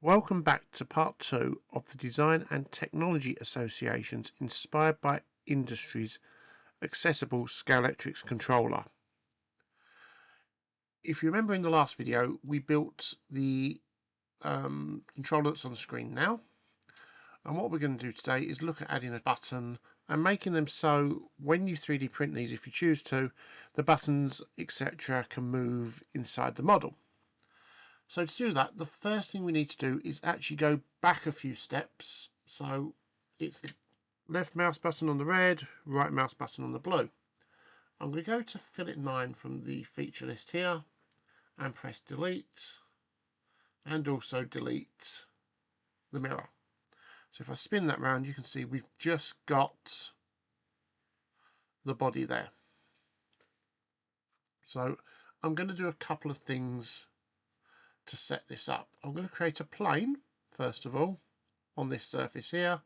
Welcome back to part 2 of the Design and Technology Association's Inspired by Industries accessible Scalextric Controller. If you remember in the last video, we built the controller that's on the screen now. And what we're going to do today is look at adding a button and making them so when you 3D print these, if you choose to, the buttons, etc. can move inside the model. So to do that, the first thing we need to do is actually go back a few steps. So it's the left mouse button on the red, right mouse button on the blue. I'm going to go to Fillet 9 from the feature list here and press delete, and also delete the mirror. So if I spin that round, you can see we've just got the body there. So I'm going to do a couple of things to set this up. I'm going to create a plane first of all on this surface here,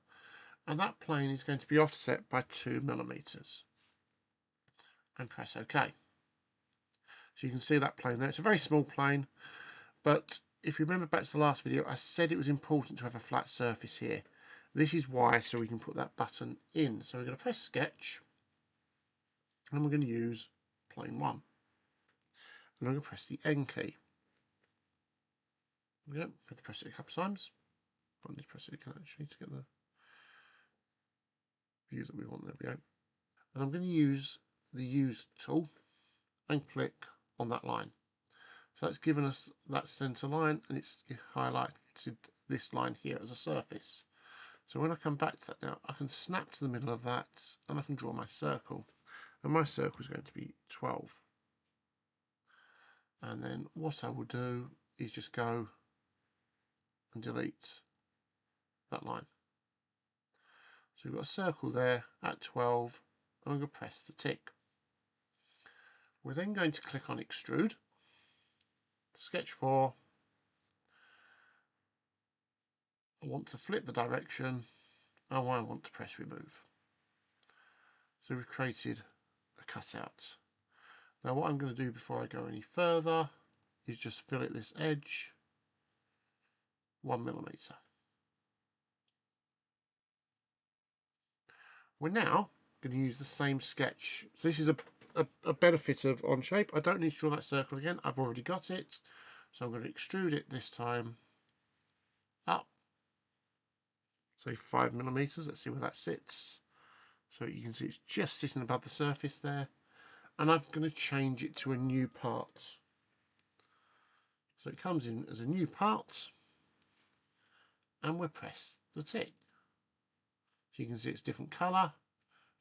and that plane is going to be offset by 2mm, and press OK. So you can see that plane there. It's a very small plane, but if you remember back to the last video, I said it was important to have a flat surface here. This is why, so we can put that button in. So we're going to press sketch, and we're going to use plane 1, and I'm going to press the N key. We have to press it a couple of times. I need to press it again actually to get the view that we want. There we go. And I'm going to use the use tool and click on that line. So that's given us that center line, and it's highlighted this line here as a surface. So when I come back to that now, I can snap to the middle of that and I can draw my circle. And my circle is going to be 12. And then what I will do is just go and delete that line. So we've got a circle there at 12, and I'm going to press the tick. We're then going to click on Extrude, Sketch 4. I want to flip the direction, and I want to press Remove. So we've created a cutout. Now what I'm going to do before I go any further is just fillet this edge 1mm. We're now going to use the same sketch. So this is a benefit of Onshape. I don't need to draw that circle again. I've already got it. So I'm going to extrude it this time up, say 5mm. Let's see where that sits. So you can see it's just sitting above the surface there. And I'm going to change it to a new part. So it comes in as a new part, and we'll press the tick. So you can see it's different colour.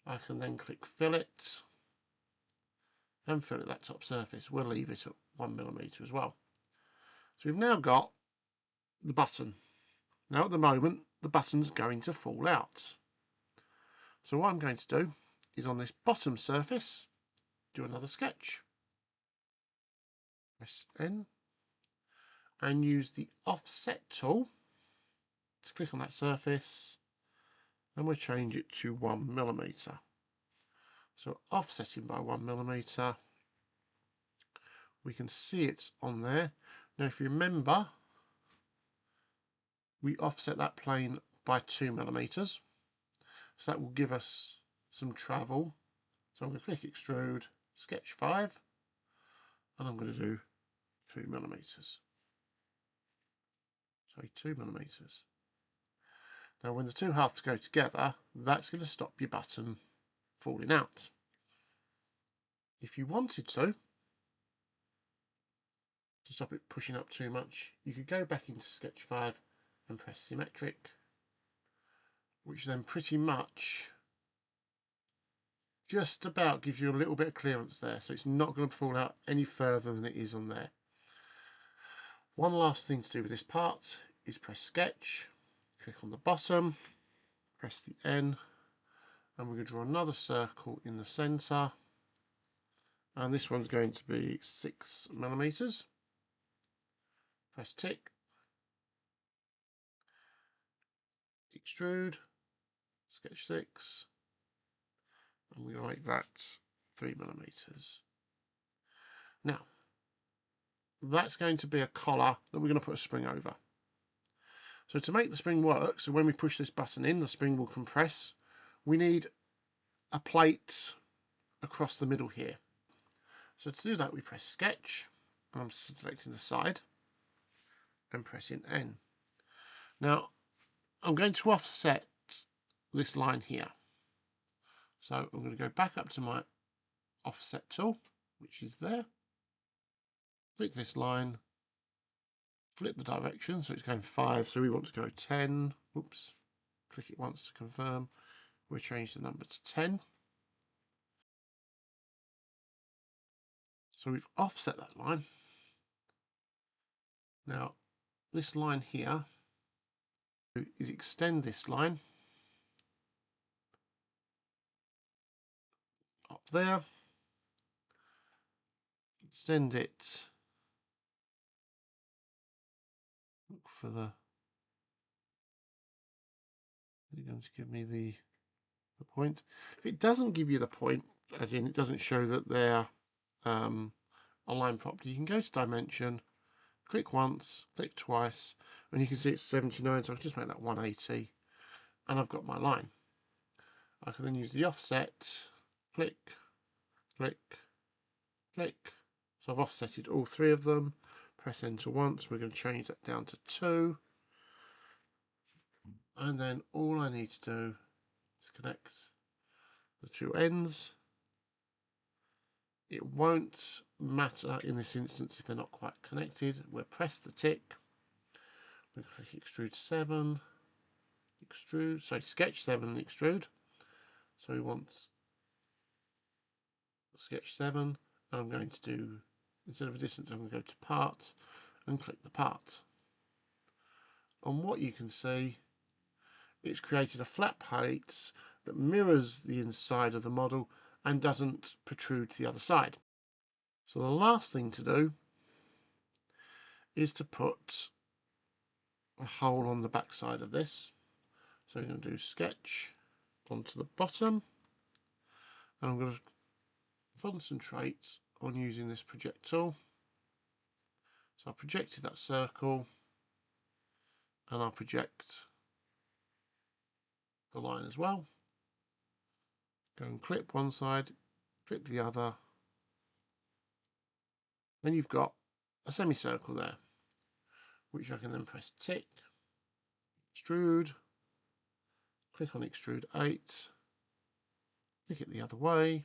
I can then click fillet and fillet that top surface. We'll leave it at 1mm as well. So we've now got the button. Now at the moment the button's going to fall out. So what I'm going to do is on this bottom surface do another sketch. Press N and use the offset tool to click on that surface, and we'll change it to 1mm. So offsetting by 1mm, we can see it's on there. Now if you remember, we offset that plane by 2mm, so that will give us some travel. So I'm going to click Extrude, Sketch 5, and I'm going to do 2mm. So 2mm. Now when the two halves go together, that's going to stop your button falling out. If you wanted to stop it pushing up too much, you could go back into Sketch 5 and press Symmetric, which then pretty much just about gives you a little bit of clearance there, so it's not going to fall out any further than it is on there. One last thing to do with this part is press Sketch, click on the bottom, press the N, and we're going to draw another circle in the centre, and this one's going to be 6mm. Press tick, extrude, sketch 6, and we're going to make that 3mm. Now, that's going to be a collar that we're going to put a spring over. So to make the spring work, so when we push this button in, the spring will compress. We need a plate across the middle here. So to do that, we press Sketch, and I'm selecting the side, and pressing N. Now, I'm going to offset this line here. So I'm going to go back up to my offset tool, which is there. Click this line, flip the direction, so it's going 5, so we want to go 10. Oops, click it once to confirm. We'll change the number to 10. So we've offset that line. Now, this line here is extend this line up there, extend it, look for you're going to give me the point. If it doesn't give you the point, as in it doesn't show that they're aligned properly, you can go to dimension, click once, click twice, and you can see it's 79, so I'll just make that 180, and I've got my line. I can then use the offset, click, click, click. So I've offsetted all 3 of them. Press enter once. We're going to change that down to 2. And then all I need to do is connect the 2 ends. It won't matter in this instance if they're not quite connected. We'll press the tick. We'll click extrude 7, extrude, so sketch 7 and extrude. So we want sketch 7. I'm going to do, instead of a distance, I'm going to go to part and click the part. And what you can see, it's created a flat plate that mirrors the inside of the model and doesn't protrude to the other side. So the last thing to do is to put a hole on the back side of this. So I'm going to do sketch onto the bottom, and I'm going to concentrate on using this project tool. So I've projected that circle, and I'll project the line as well. Go and clip one side, clip the other. Then you've got a semicircle there, which I can then press tick, extrude, click on extrude 8, click it the other way.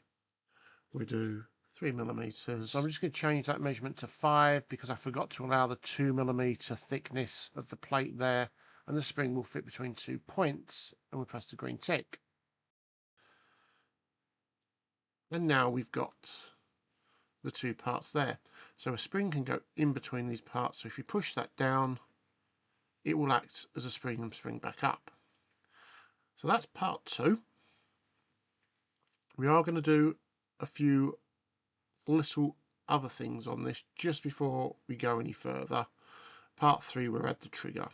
We do 3mm. So I'm just going to change that measurement to 5 because I forgot to allow the 2mm thickness of the plate there, and the spring will fit between 2 points, and we press the green tick. And now we've got the 2 parts there. So a spring can go in between these parts. So if you push that down, it will act as a spring and spring back up. So that's part 2. We are going to do a few little other things on this just before we go any further. Part 3, we'll add the trigger.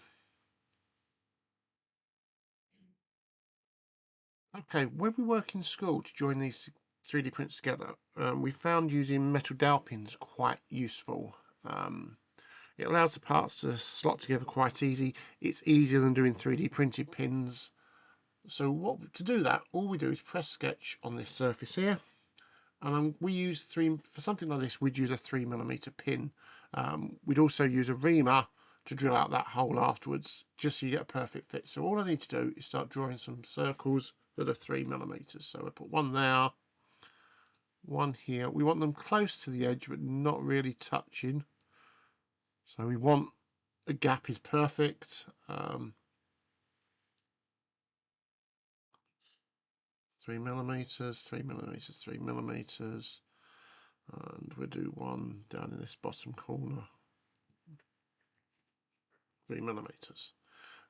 Okay, when we work in school to join these 3D prints together, we found using metal dowel pins quite useful. It allows the parts to slot together quite easy. It's easier than doing 3D printed pins. So to do that, all we do is press sketch on this surface here, and we use for something like this, we'd use a 3mm pin. We'd also use a reamer to drill out that hole afterwards, just so you get a perfect fit. So all I need to do is start drawing some circles that are 3mm. So I put one there, one here. We want them close to the edge, but not really touching. So we want a gap is perfect. 3mm, 3mm, 3mm, and we'll do one down in this bottom corner. 3mm.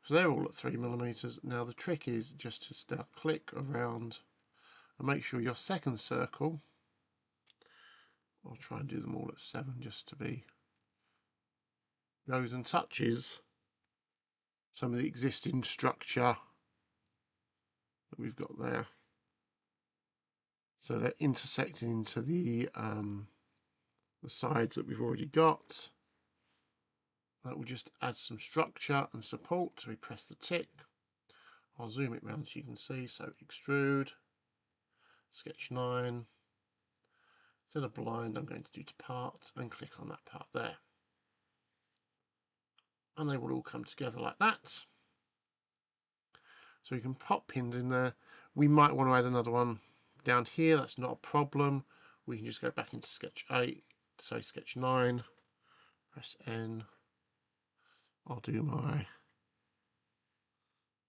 So they're all at 3mm. Now the trick is just to now click around and make sure your second circle, I'll try and do them all at 7 just to be, goes and touches some of the existing structure that we've got there. So they're intersecting into the sides that we've already got. That will just add some structure and support. So we press the tick. I'll zoom it round so you can see. So extrude, sketch 9. Instead of blind, I'm going to do to part and click on that part there. And they will all come together like that. So you can pop pins in there. We might want to add another one down here. That's not a problem. We can just go back into sketch 8, so sketch 9, press N. I'll do my,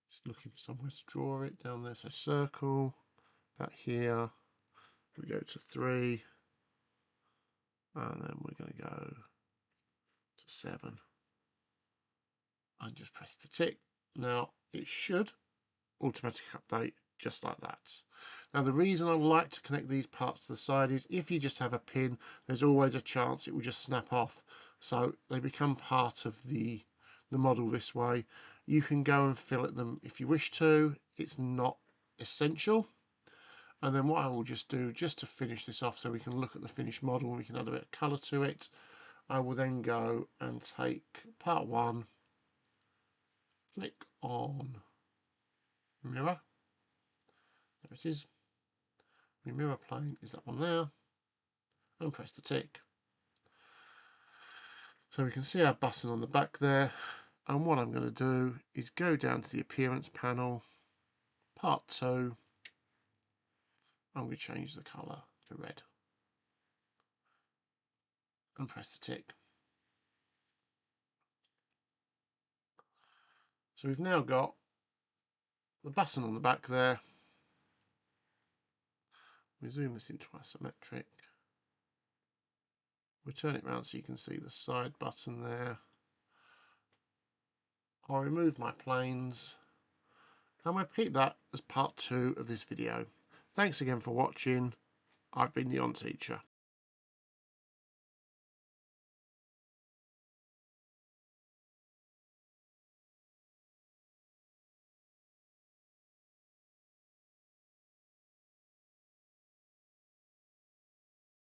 just looking for somewhere to draw it down there. So circle, about here. We go to 3. And then we're going to go to 7. And just press the tick. Now it should automatic update just like that. Now the reason I like to connect these parts to the side is if you just have a pin, there's always a chance it will just snap off. So they become part of the model this way. You can go and fillet them if you wish to. It's not essential. And then what I will just do, just to finish this off so we can look at the finished model and we can add a bit of colour to it, I will then go and take part 1, click on mirror. There it is. The mirror plane is that one there, and press the tick. So we can see our button on the back there, and what I'm going to do is go down to the appearance panel, part 2. I'm going to change the colour to red and press the tick. So we've now got the button on the back there. We zoom this into isometric. We turn it around so you can see the side button there. I'll remove my planes and we'll keep that as part 2 of this video. Thanks again for watching. I've been the Onteacher.